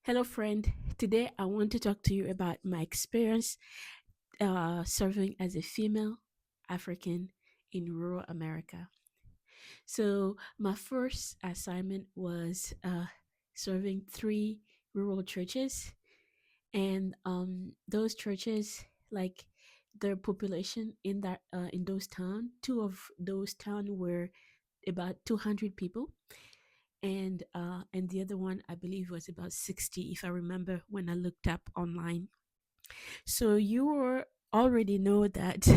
Hello, friend. Today I want to talk to you about my experience serving as a female African in rural America. So, my first assignment was serving three rural churches, and those churches, like their population in those town, two of those town were about 200 people, and the other one I believe was about 60 if I remember when I looked up online. So already know that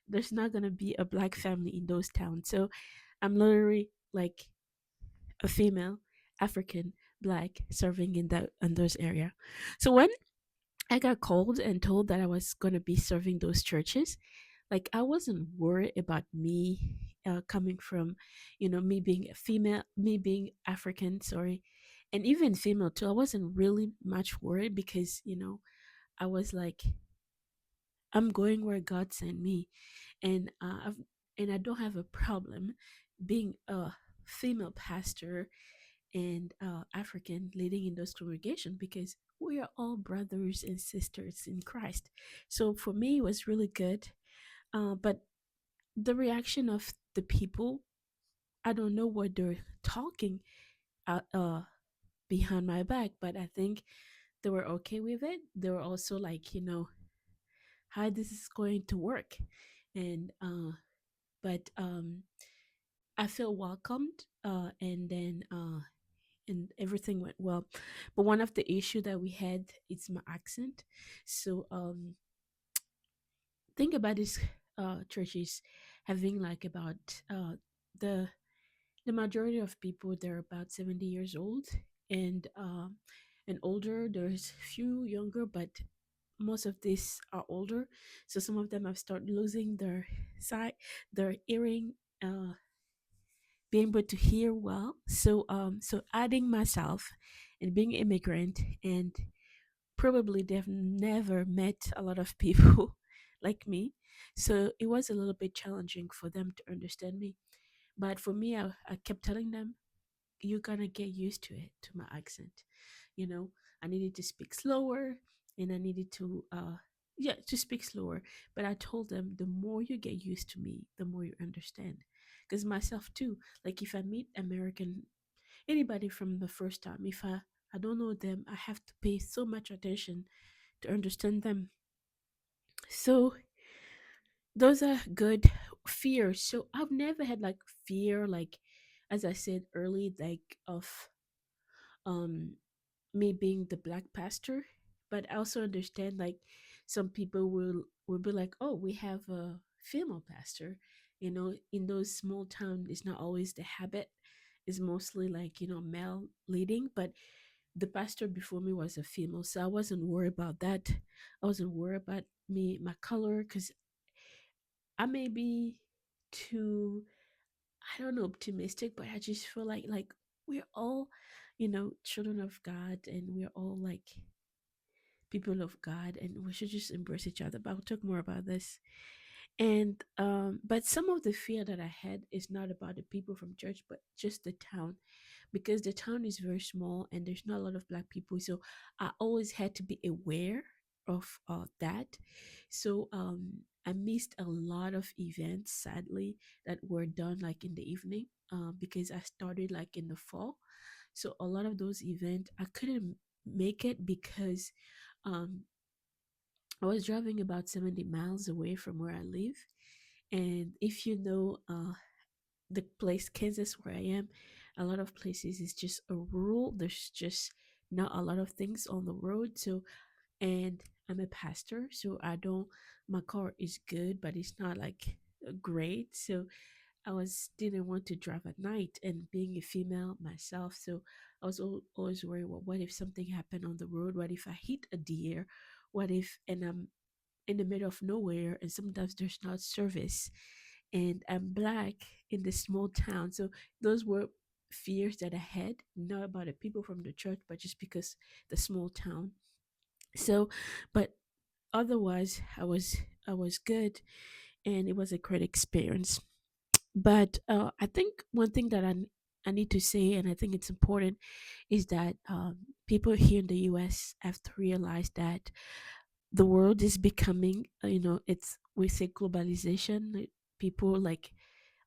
there's not going to be a black family in those towns. So I'm literally like a female African black serving in those area. So when I got called and told that I was going to be serving those churches, like I wasn't worried about me coming from, me being a female, me being African, sorry, and even female too. I wasn't really much worried because I was like, I'm going where God sent me, and and I don't have a problem being a female pastor and African leading in those congregations because we are all brothers and sisters in Christ. So for me, it was really good. But the reaction of the people, I don't know what they're talking behind my back, but I think they were okay with it. They were also like, how this is going to work, and but I feel welcomed, and everything went well. But one of the issue that we had is my accent. So think about this churches having like about the the majority of people, they're about 70 years old, and older. There's few younger, but most of these are older. So some of them have started losing their hearing, being able to hear well. So adding myself and being immigrant, and probably they've never met a lot of people like me. So it was a little bit challenging for them to understand me. But for me, I kept telling them, you're gonna get used to it, to my accent. You know, I needed to speak slower, and I needed to yeah, to speak slower. But I told them, the more you get used to me, the more you understand. Because myself too, like if I meet American, anybody from the first time, if I don't know them, I have to pay so much attention to understand them. So those are good fears. So I've never had like fear, like as I said early, like of um me being the black pastor. But I also understand like some people will be like, oh, we have a female pastor. In those small towns, it's not always the habit. It's mostly like male leading, but the pastor before me was a female, so I wasn't worried about that. I wasn't worried about my color, because I may be too, I don't know, optimistic, but I just feel like we're all, children of God, and we're all like people of God, and we should just embrace each other. But I'll talk more about this. And but some of the fear that I had is not about the people from church, but just the town, because the town is very small and there's not a lot of black people. So I always had to be aware of that. So I missed a lot of events, sadly, that were done like in the evening, because I started like in the fall. So a lot of those events I couldn't make it because um, I was driving about 70 miles away from where I live. And if you know the place, Kansas, where I am, a lot of places is just a rural. There's just not a lot of things on the road. So, and I'm a pastor, so I don't, my car is good, but it's not like great. So I was didn't want to drive at night, and being a female myself, so I was always worried, well, what if something happened on the road? What if I hit a deer? What if, and I'm in the middle of nowhere, and sometimes there's not service, and I'm black in the small town. So those were fears that I had, not about the people from the church, but just because the small town. So, but otherwise, I was good, and it was a great experience. But I think one thing that I need to say, and I think it's important, is that people here in the US have to realize that the world is becoming, it's, we say globalization. People like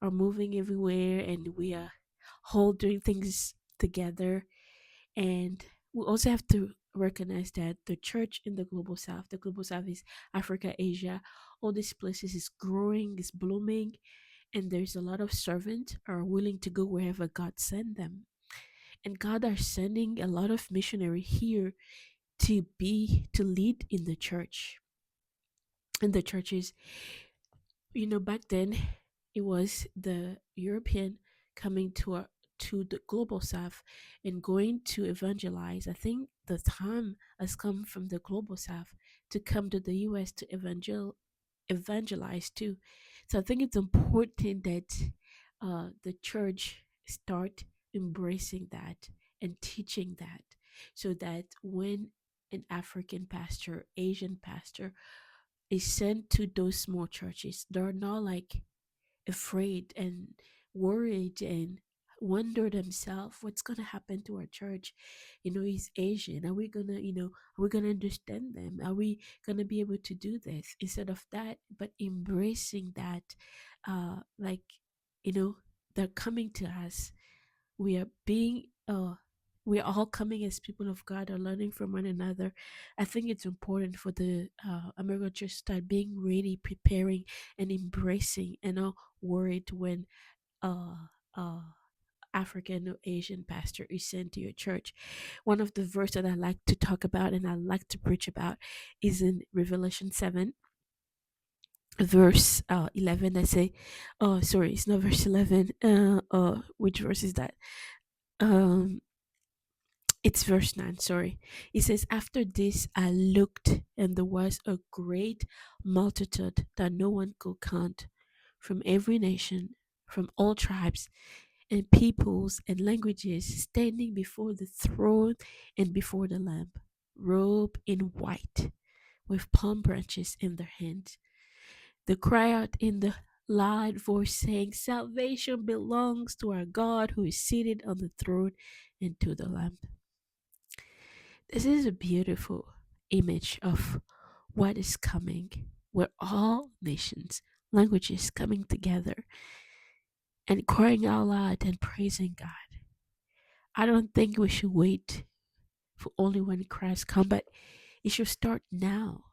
are moving everywhere, and we are all doing things together. And we also have to recognize that the church in the global south is Africa, Asia, all these places is growing, is blooming, and there's a lot of servants are willing to go wherever God send them. And God are sending a lot of missionary here to lead in the church. In the churches, back then it was the European coming to the global south and going to evangelize. I think the time has come from the global south to come to the US to evangelize too. So I think it's important that the church start embracing that and teaching that, so that when an African pastor, Asian pastor is sent to those small churches, they're not like afraid and worried and wonder themselves what's gonna happen to our church. He's Asian. Are we gonna, are we gonna understand them? Are we gonna be able to do this? Instead of that, but embracing that, like, you know, they're coming to us. We are being we're all coming as people of God, are learning from one another. I think it's important for the American church to start being ready, preparing, and embracing, and not worried when uh, uh, African or Asian pastor is sent to your church. One of the verse that I like to talk about and I like to preach about is in Revelation 7, verse 11. I say, oh, sorry, it's not verse 11. Which verse is that? Um, It's verse 9, sorry. It says, After this I looked, and there was a great multitude that no one could count, from every nation, from all tribes and peoples and languages, standing before the throne and before the Lamb, robed in white, with palm branches in their hands. They cry out in the loud voice, saying, Salvation belongs to our God who is seated on the throne and to the Lamb. This is a beautiful image of what is coming, where all nations, languages coming together and crying out loud and praising God. I don't think we should wait for only when Christ comes, but it should start now,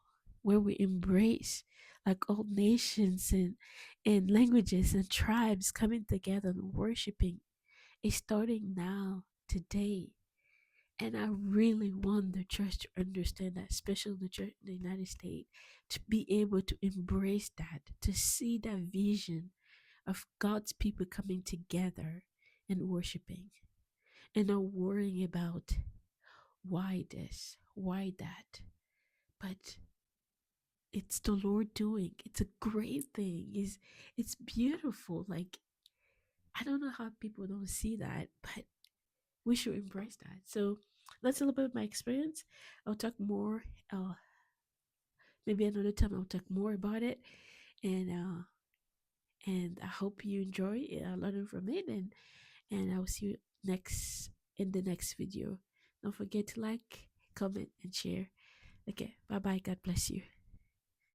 where we embrace like all nations and languages and tribes coming together and worshiping. It's starting now, today. And I really want the church to understand that, especially the church in the United States, to be able to embrace that, to see that vision of God's people coming together and worshiping, and not worrying about why this, why that. But it's the Lord doing. It's a great thing. It's beautiful. Like, I don't know how people don't see that, but we should embrace that. So that's a little bit of my experience. I'll talk more. Maybe another time I'll talk more about it, and I hope you enjoy learning from it. And I'll see you next in the next video. Don't forget to like, comment, and share. Okay, bye bye. God bless you.